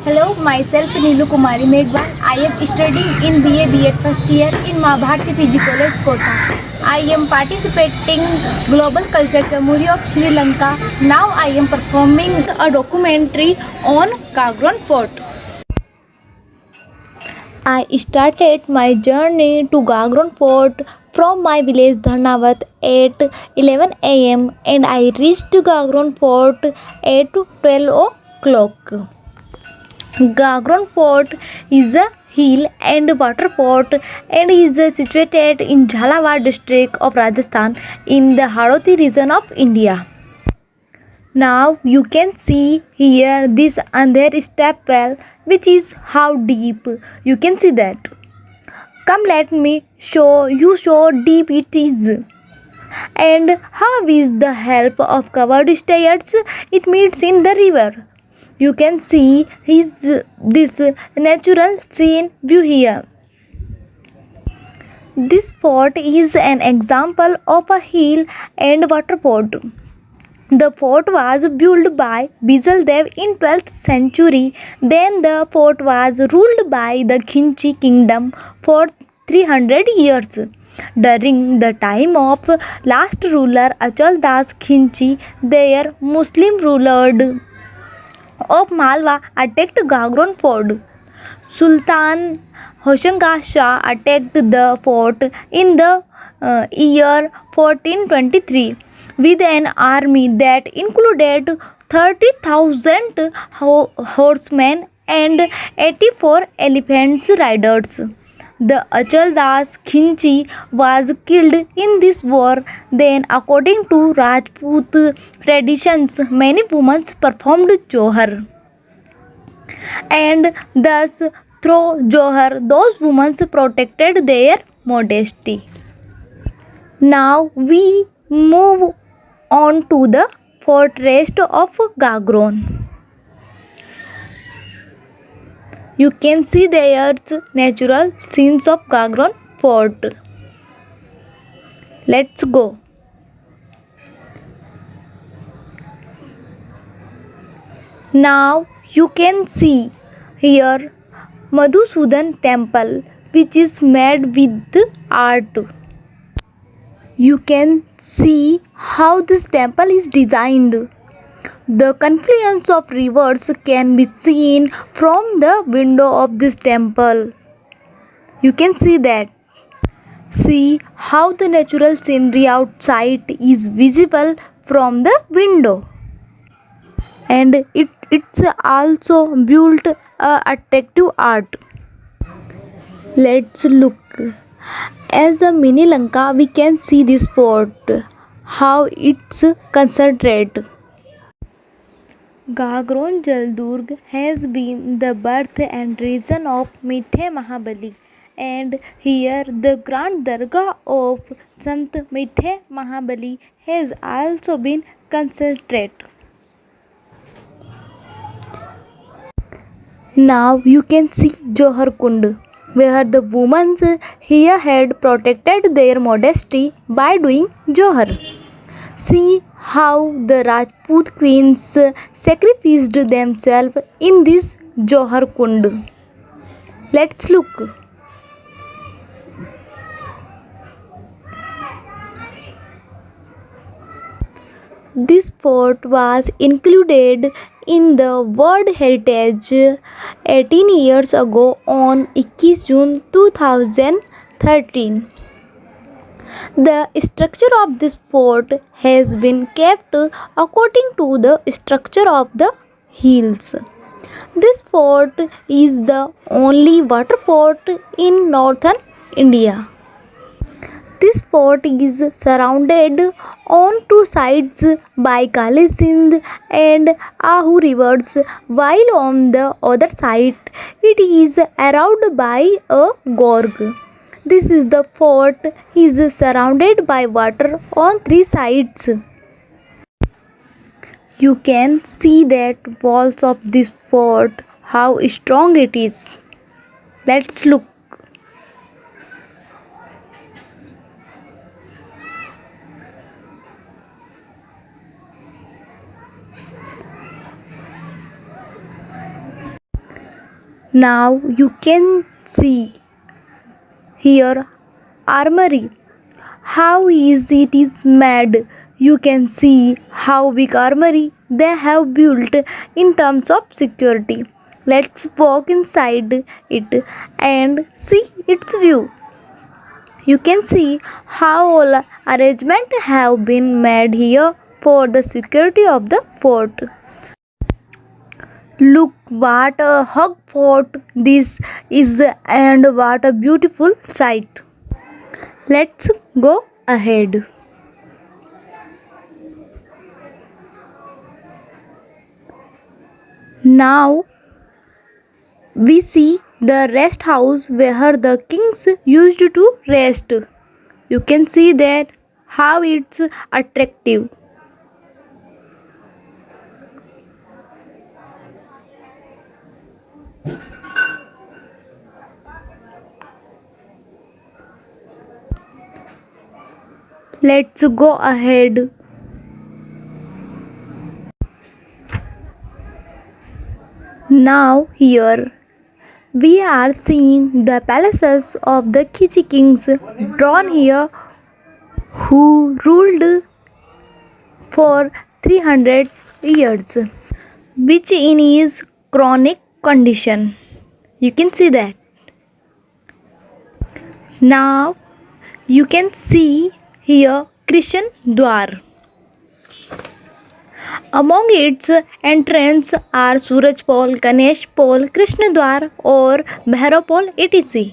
Hello, myself Neelu Kumari Meghwal. I am studying in BA B.Ed first year in Mahabharati PG College, Kota. I am participating Global Culture Jamhuri of Sri Lanka. Now I am performing a documentary on Gagron Fort. I started my journey to Gagron Fort from my village Dharnavat at 11 am and I reached Gagron Fort at 12 o'clock. Gagron Fort is a hill and water fort and is situated in Jhalawar district of Rajasthan in the Hadoti region of India. Now you can see here this Andher step well, which is how deep you can see that. Come, let me show you how deep it is. And how with the help of covered stairs it meets in the river. You can see this natural scene view here. This fort is an example of a hill and water fort. The fort was built by Bijal Dev in 12th century. Then the fort was ruled by the Khinchi kingdom for 300 years. During the time of last ruler Achal Das Khinchi, their Muslim ruler of Malwa attacked Gagron fort. Sultan Hoshanga Shah attacked the fort in the year 1423 with an army that included 30,000 horsemen and 84 elephant riders. The Achal Das Khinchi was killed in this war. Then, according to Rajput traditions, many women performed Johar. And thus, through Johar, those women protected their modesty. Now we move on to the fortress of Gagron. You can see there's natural scenes of Gagron fort. Let's go. Now you can see here Madhusudan temple, which is made with art. You can see how this temple is designed. The confluence of rivers can be seen from the window of this temple. You can see that. See how the natural scenery outside is visible from the window. And it's also built attractive art. Let's look. As a mini Lanka, we can see this fort, how it's concentrated. Gagron Jaldurg has been the birth and reason of Mithe Mahabali, and here the Grand Dargah of Sant Mithe Mahabali has also been concentrated. Now you can see Johar Kund, where the women here had protected their modesty by doing Johar. See how the Rajput queens sacrificed themselves in this Johar Kund. Let's look. This fort was included in the World Heritage 18 years ago on 21 June 2013. The structure of this fort has been kept according to the structure of the hills. This fort is the only water fort in northern India. This fort is surrounded on two sides by Kali Sindh and Ahu rivers, while on the other side it is surrounded by a gorge. This is the fort is surrounded by water on three sides. You can see that walls of this fort, how strong it is. Let's look. Now you can see here armory. How easy it is made. You can see how big armory they have built in terms of security. Let's walk inside it and see its view. You can see how all arrangements have been made here for the security of the fort. Look what a hug fort this is and what a beautiful sight. Let's go ahead. Now we see the rest house where the kings used to rest. You can see that how it's attractive. Let's go ahead. Now here we are seeing the palaces of the Kichi kings drawn here who ruled for 300 years, which in his chronic condition. You can see that. Now you can see here Christian Dwar. Among its entrants are Suraj Pol, Ganesh Pol, Krishna Dwar or Bhairav Pol etc.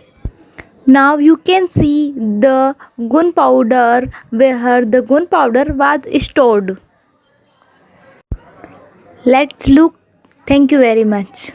Now you can see the gunpowder where the gunpowder was stored. Let's look. Thank you very much.